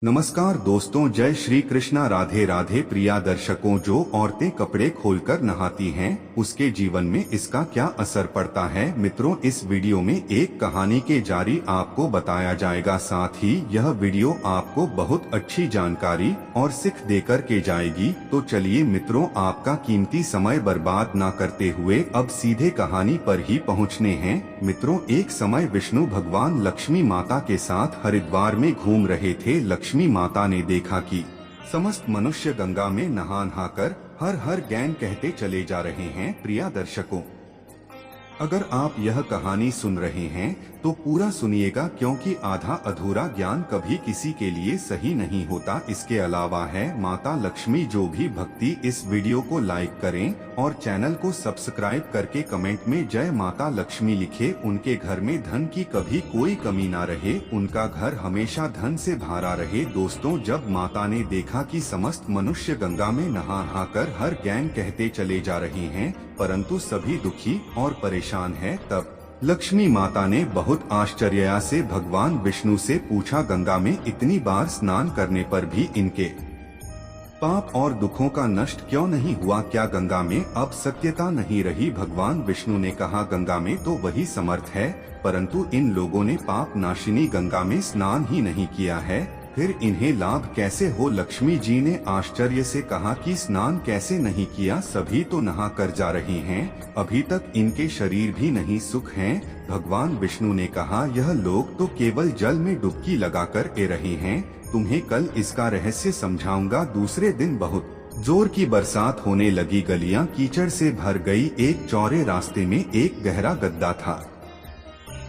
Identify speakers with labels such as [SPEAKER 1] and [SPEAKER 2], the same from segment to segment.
[SPEAKER 1] नमस्कार दोस्तों, जय श्री कृष्णा। राधे राधे। प्रिया दर्शकों, जो औरतें कपड़े खोलकर नहाती हैं उसके जीवन में इसका क्या असर पड़ता है। मित्रों, इस वीडियो में एक कहानी के जारी आपको बताया जाएगा। साथ ही यह वीडियो आपको बहुत अच्छी जानकारी और सीख देकर के जाएगी। तो चलिए मित्रों, आपका कीमती समय बर्बाद ना करते हुए अब सीधे कहानी पर ही पहुँचने हैं। मित्रों, एक समय विष्णु भगवान लक्ष्मी माता के साथ हरिद्वार में घूम रहे थे। लक्ष्मी माता ने देखा कि समस्त मनुष्य गंगा में नहाकर हर हर गैन कहते चले जा रहे हैं। प्रिया दर्शकों, अगर आप यह कहानी सुन रहे हैं तो पूरा सुनिएगा, क्योंकि आधा अधूरा ज्ञान कभी किसी के लिए सही नहीं होता। इसके अलावा है माता लक्ष्मी जो भी भक्ति इस वीडियो को लाइक करें और चैनल को सब्सक्राइब करके कमेंट में जय माता लक्ष्मी लिखे। उनके घर में धन की कभी कोई कमी ना रहे, उनका घर हमेशा धन से भरा रहे। दोस्तों, जब माता ने देखा कि समस्त मनुष्य गंगा में नहाकर हर गैंग कहते चले जा रहे हैं परंतु सभी दुखी और परेशान हैं, तब लक्ष्मी माता ने बहुत आश्चर्य से भगवान विष्णु से पूछा, गंगा में इतनी बार स्नान करने पर भी इनके पाप और दुखों का नष्ट क्यों नहीं हुआ? क्या गंगा में अब सत्यता नहीं रही? भगवान विष्णु ने कहा, गंगा में तो वही समर्थ है, परंतु इन लोगों ने पाप नाशिनी गंगा में स्नान ही नहीं किया है, फिर इन्हें लाभ कैसे हो? लक्ष्मी जी ने आश्चर्य से कहा कि स्नान कैसे नहीं किया, सभी तो नहा कर जा रहे हैं, अभी तक इनके शरीर भी नहीं सूख हैं। भगवान विष्णु ने कहा, यह लोग तो केवल जल में डुबकी लगाकर ए रहे हैं, तुम्हें कल इसका रहस्य समझाऊंगा। दूसरे दिन बहुत जोर की बरसात होने लगी, गलियां कीचड़ से भर गई। एक चौड़े रास्ते में एक गहरा गड्ढा था,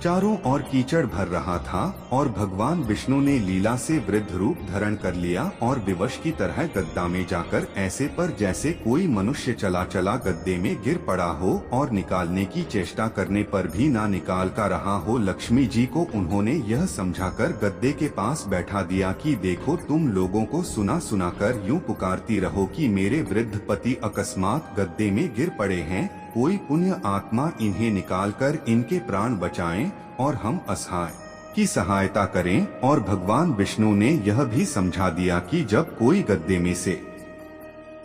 [SPEAKER 1] चारों ओर कीचड़ भर रहा था और भगवान विष्णु ने लीला से वृद्ध रूप धारण कर लिया और विवश की तरह गड्ढा में जाकर ऐसे पर जैसे कोई मनुष्य चला चला गड्ढे में गिर पड़ा हो और निकालने की चेष्टा करने पर भी ना निकाल का रहा हो। लक्ष्मी जी को उन्होंने यह समझाकर गड्ढे के पास बैठा दिया कि देखो, तुम लोगों को सुना सुना कर यूँ पुकारती रहो कि मेरे वृद्ध पति अकस्मात गड्ढे में गिर पड़े हैं, कोई पुण्य आत्मा इन्हें निकालकर इनके प्राण बचाएं और हम असहाय की सहायता करें। और भगवान विष्णु ने यह भी समझा दिया कि जब कोई गड्ढे में से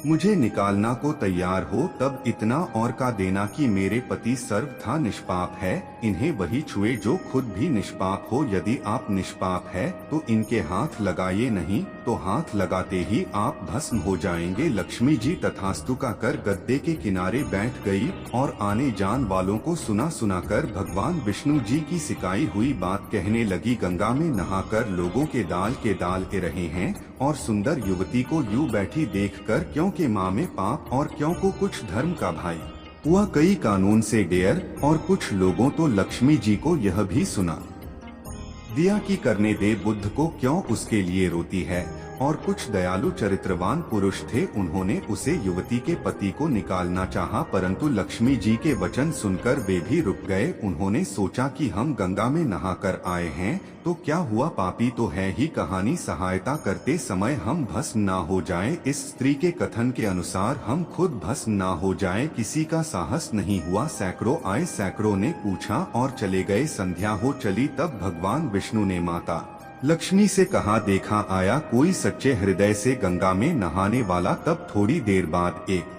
[SPEAKER 1] मुझे निकालना को तैयार हो तब इतना और का देना कि मेरे पति सर्वथा निष्पाप है, इन्हें वही छुए जो खुद भी निष्पाप हो। यदि आप निष्पाप है तो इनके हाथ लगाइए, नहीं तो हाथ लगाते ही आप भस्म हो जाएंगे। लक्ष्मी जी तथास्तु का कर गड्ढे के किनारे बैठ गई और आने जान वालों को सुना सुना कर भगवान विष्णु जी की सिखाई हुई बात कहने लगी। गंगा में नहाकर लोगों के दाल ए रहे हैं और सुंदर युवती को यूं बैठी देखकर क्यों के माँ में पाप और क्यों को कुछ धर्म का भाई हुआ, कई कानून से डेर और कुछ लोगों तो लक्ष्मी जी को यह भी सुना दिया कि करने दे बुद्ध को, क्यों उसके लिए रोती है। और कुछ दयालु चरित्रवान पुरुष थे, उन्होंने उसे युवती के पति को निकालना चाहा, परंतु लक्ष्मी जी के वचन सुनकर वे भी रुक गए। उन्होंने सोचा कि हम गंगा में नहाकर आए हैं तो क्या हुआ, पापी तो है ही, कहानी सहायता करते समय हम भस्म ना हो जाएं। इस स्त्री के कथन के अनुसार हम खुद भस्म ना हो जाएं। किसी का साहस नहीं हुआ, सैकड़ों आए, सैकड़ों ने पूछा और चले गए। संध्या हो चली, तब भगवान विष्णु ने माता लक्ष्मी से कहा, देखा आया कोई सच्चे हृदय से गंगा में नहाने वाला। तब थोड़ी देर बाद एक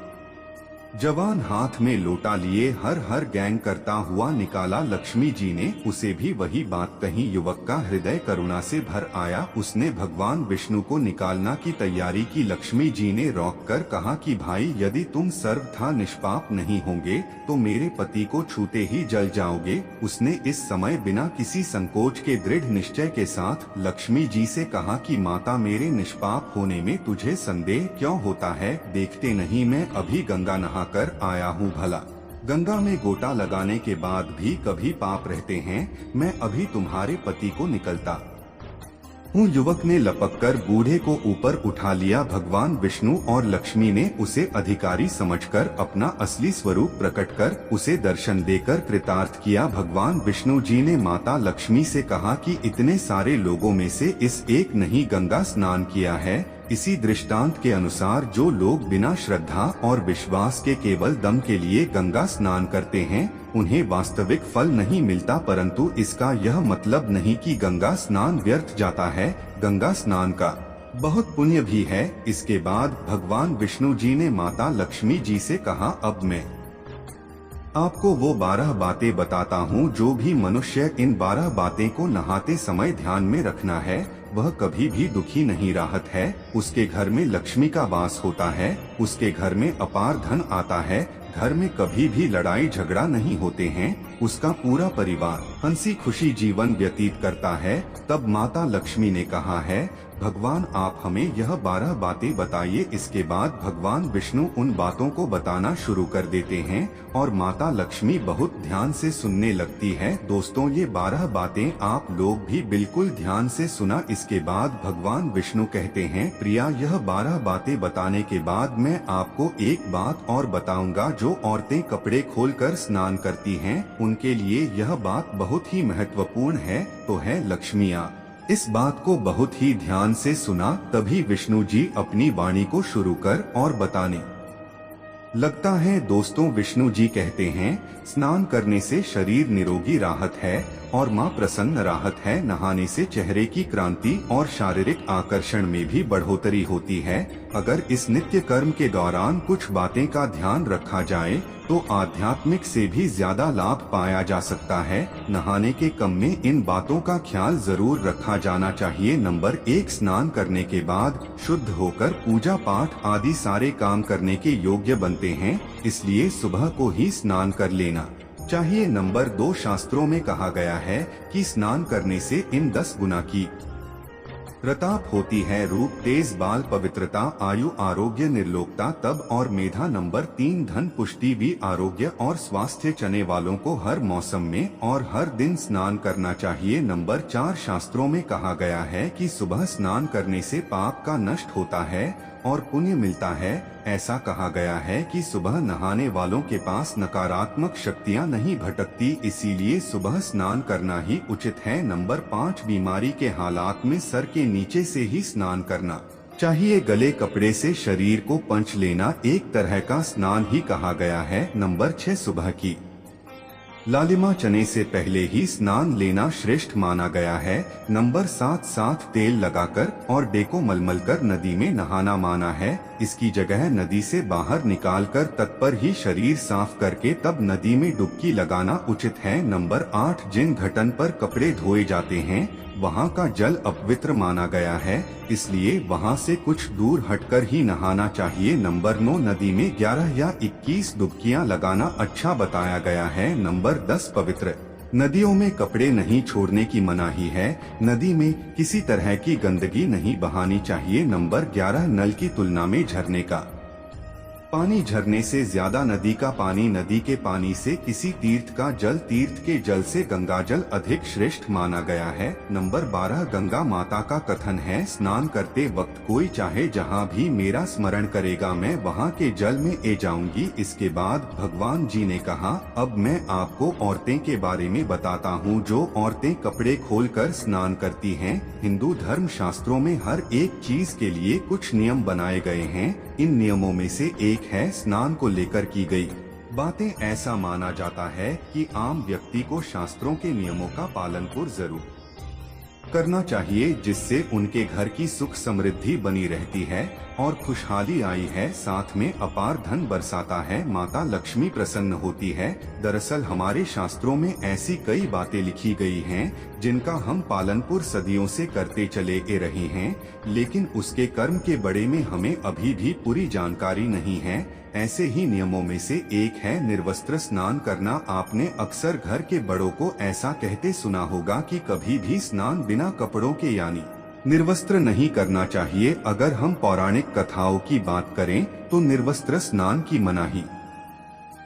[SPEAKER 1] जवान हाथ में लोटा लिए हर हर गैंग करता हुआ निकाला। लक्ष्मी जी ने उसे भी वही बात कही। युवक का हृदय करुणा से भर आया, उसने भगवान विष्णु को निकालना की तैयारी की। लक्ष्मी जी ने रोककर कहा कि भाई, यदि तुम सर्वथा निष्पाप नहीं होंगे तो मेरे पति को छूते ही जल जाओगे। उसने इस समय बिना किसी संकोच के दृढ़ निश्चय के साथ लक्ष्मी जी से कहा कि माता, मेरे निष्पाप होने में तुझे संदेह क्यों होता है? देखते नहीं मैं अभी गंगा नहा कर आया हूँ, भला गंगा में गोता लगाने के बाद भी कभी पाप रहते हैं? मैं अभी तुम्हारे पति को निकलता हूँ। युवक ने लपककर बूढ़े को ऊपर उठा लिया। भगवान विष्णु और लक्ष्मी ने उसे अधिकारी समझकर अपना असली स्वरूप प्रकट कर उसे दर्शन देकर कृतार्थ किया। भगवान विष्णु जी ने माता लक्ष्मी से कहा कि इतने सारे लोगों में से इस एक नहीं गंगा स्नान किया है, इसी दृष्टांत के अनुसार जो लोग बिना श्रद्धा और विश्वास के केवल दम के लिए गंगा स्नान करते हैं उन्हें वास्तविक फल नहीं मिलता, परंतु इसका यह मतलब नहीं कि गंगा स्नान व्यर्थ जाता है। गंगा स्नान का बहुत पुण्य भी है। इसके बाद भगवान विष्णु जी ने माता लक्ष्मी जी से कहा, अब मैं आपको वो 12 बातें बताता हूँ जो भी मनुष्य इन 12 बातें को नहाते समय ध्यान में रखना है वह कभी भी दुखी नहीं रहता है। उसके घर में लक्ष्मी का वास होता है, उसके घर में अपार धन आता है, घर में कभी भी लड़ाई झगड़ा नहीं होते हैं, उसका पूरा परिवार हंसी खुशी जीवन व्यतीत करता है। तब माता लक्ष्मी ने कहा है, भगवान आप हमें यह 12 बातें बताइए। इसके बाद भगवान विष्णु उन बातों को बताना शुरू कर देते हैं और माता लक्ष्मी बहुत ध्यान से सुनने लगती है। दोस्तों, ये 12 बातें आप लोग भी बिल्कुल ध्यान से सुना। इसके बाद भगवान विष्णु कहते हैं, प्रिया यह 12 बातें बताने के बाद मैं आपको एक बात और बताऊंगा। जो औरतें कपड़े खोलकर स्नान करती हैं उनके लिए यह बात बहुत ही महत्वपूर्ण है, तो है लक्ष्मियाँ। इस बात को बहुत ही ध्यान से सुना। तभी विष्णु जी अपनी वाणी को शुरू कर और बताने लगता है। दोस्तों, विष्णु जी कहते हैं, स्नान करने से शरीर निरोगी राहत है और माँ प्रसन्न राहत है। नहाने से चेहरे की क्रांति और शारीरिक आकर्षण में भी बढ़ोतरी होती है। अगर इस नित्य कर्म के दौरान कुछ बातें का ध्यान रखा जाए तो आध्यात्मिक से भी ज्यादा लाभ पाया जा सकता है। नहाने के क्रम में इन बातों का ख्याल जरूर रखा जाना चाहिए। नंबर 1, स्नान करने के बाद शुद्ध होकर पूजा पाठ आदि सारे काम करने के योग्य बनते हैं, इसलिए सुबह को ही स्नान कर लेना चाहिए। नंबर 2, शास्त्रों में कहा गया है कि स्नान करने से इन 10 गुना की प्रताप होती है, रूप, तेज बाल, पवित्रता, आयु, आरोग्य, निर्लोकता, तब और मेधा। नंबर 3, धन, पुष्टि, भी आरोग्य और स्वास्थ्य। चने वालों को हर मौसम में और हर दिन स्नान करना चाहिए। नंबर 4, शास्त्रों में कहा गया है कि सुबह स्नान करने से पाप का नष्ट होता है और पुण्य मिलता है। ऐसा कहा गया है कि सुबह नहाने वालों के पास नकारात्मक शक्तियां नहीं भटकती, इसीलिए सुबह स्नान करना ही उचित है। नंबर 5, बीमारी के हालात में सर के नीचे से ही स्नान करना चाहिए। गले कपड़े से शरीर को पंच लेना एक तरह का स्नान ही कहा गया है। नंबर 6, सुबह की लालिमा चने से पहले ही स्नान लेना श्रेष्ठ माना गया है। नंबर 7, तेल लगाकर और डेको मलमल कर नदी में नहाना माना है। इसकी जगह नदी से बाहर निकालकर तत्पर ही शरीर साफ करके तब नदी में डुबकी लगाना उचित है। नंबर 8, जिन घटन पर कपड़े धोए जाते हैं वहाँ का जल अपवित्र माना गया है, इसलिए वहाँ से कुछ दूर हटकर ही नहाना चाहिए। नंबर 9, नदी में 11 या 21 डुबकियाँ लगाना अच्छा बताया गया है। नंबर 10, पवित्र नदियों में कपड़े नहीं छोड़ने की मनाही है। नदी में किसी तरह की गंदगी नहीं बहानी चाहिए। नंबर 11, नल की तुलना में झरने का पानी झरने से ज्यादा नदी का पानी, नदी के पानी से किसी तीर्थ का जल, तीर्थ के जल से गंगा जल अधिक श्रेष्ठ माना गया है। नंबर 12, गंगा माता का कथन है, स्नान करते वक्त कोई चाहे जहाँ भी मेरा स्मरण करेगा मैं वहाँ के जल में ए जाऊंगी। इसके बाद भगवान जी ने कहा, अब मैं आपको औरतें के बारे में बताता हूँ जो औरतें कपड़े खोलकर स्नान करती हैं। हिंदू धर्म शास्त्रों में हर एक चीज के लिए कुछ नियम बनाए गए हैं। इन नियमों में से एक है स्नान को लेकर की गई बातें। ऐसा माना जाता है कि आम व्यक्ति को शास्त्रों के नियमों का पालन जरूर करना चाहिए, जिससे उनके घर की सुख समृद्धि बनी रहती है और खुशहाली आई है, साथ में अपार धन बरसाता है, माता लक्ष्मी प्रसन्न होती है। दरअसल हमारे शास्त्रों में ऐसी कई बातें लिखी गई हैं जिनका हम पालन सदियों से करते चले रहे हैं, लेकिन उसके कर्म के बड़े में हमें अभी भी पूरी जानकारी नहीं है। ऐसे ही नियमों में से एक है निर्वस्त्र स्नान करना। आपने अक्सर घर के बड़ों को ऐसा कहते सुना होगा कि कभी भी स्नान बिना कपड़ों के यानी निर्वस्त्र नहीं करना चाहिए। अगर हम पौराणिक कथाओं की बात करें तो निर्वस्त्र स्नान की मनाही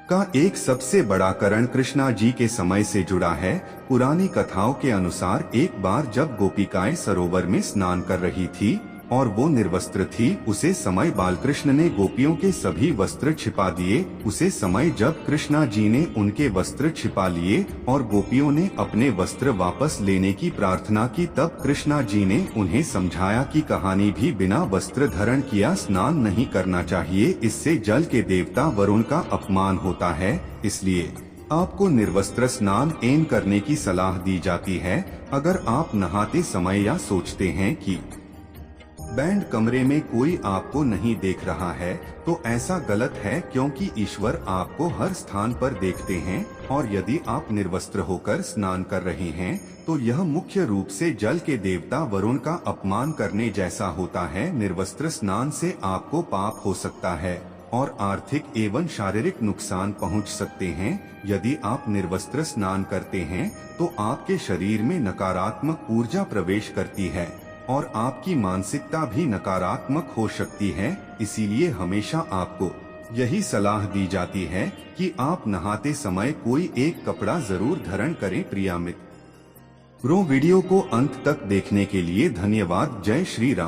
[SPEAKER 1] का एक सबसे बड़ा कारण कृष्णा जी के समय से जुड़ा है। पुरानी कथाओं के अनुसार एक बार जब गोपिकाएं सरोवर में स्नान कर रही थी और वो निर्वस्त्र थी। उसे समय बालकृष्ण ने गोपियों के सभी वस्त्र छिपा दिए। उसे समय जब कृष्णा जी ने उनके वस्त्र छिपा लिए और गोपियों ने अपने वस्त्र वापस लेने की प्रार्थना की, तब कृष्णा जी ने उन्हें समझाया कि कहानी भी बिना वस्त्र धारण किया स्नान नहीं करना चाहिए, इससे जल के देवता वरुण का अपमान होता है। इसलिए आपको निर्वस्त्र स्नान एन करने की सलाह दी जाती है। अगर आप नहाते समय या सोचते हैं कि बैंड कमरे में कोई आपको नहीं देख रहा है, तो ऐसा गलत है, क्योंकि ईश्वर आपको हर स्थान पर देखते हैं। और यदि आप निर्वस्त्र होकर स्नान कर रहे हैं तो यह मुख्य रूप से जल के देवता वरुण का अपमान करने जैसा होता है। निर्वस्त्र स्नान से आपको पाप हो सकता है और आर्थिक एवं शारीरिक नुकसान पहुंच सकते हैं। यदि आप निर्वस्त्र स्नान करते हैं तो आपके शरीर में नकारात्मक ऊर्जा प्रवेश करती है और आपकी मानसिकता भी नकारात्मक हो सकती है। इसीलिए हमेशा आपको यही सलाह दी जाती है कि आप नहाते समय कोई एक कपड़ा जरूर धारण करें। प्रिय मित्रों, वीडियो को अंत तक देखने के लिए धन्यवाद। जय श्री राम।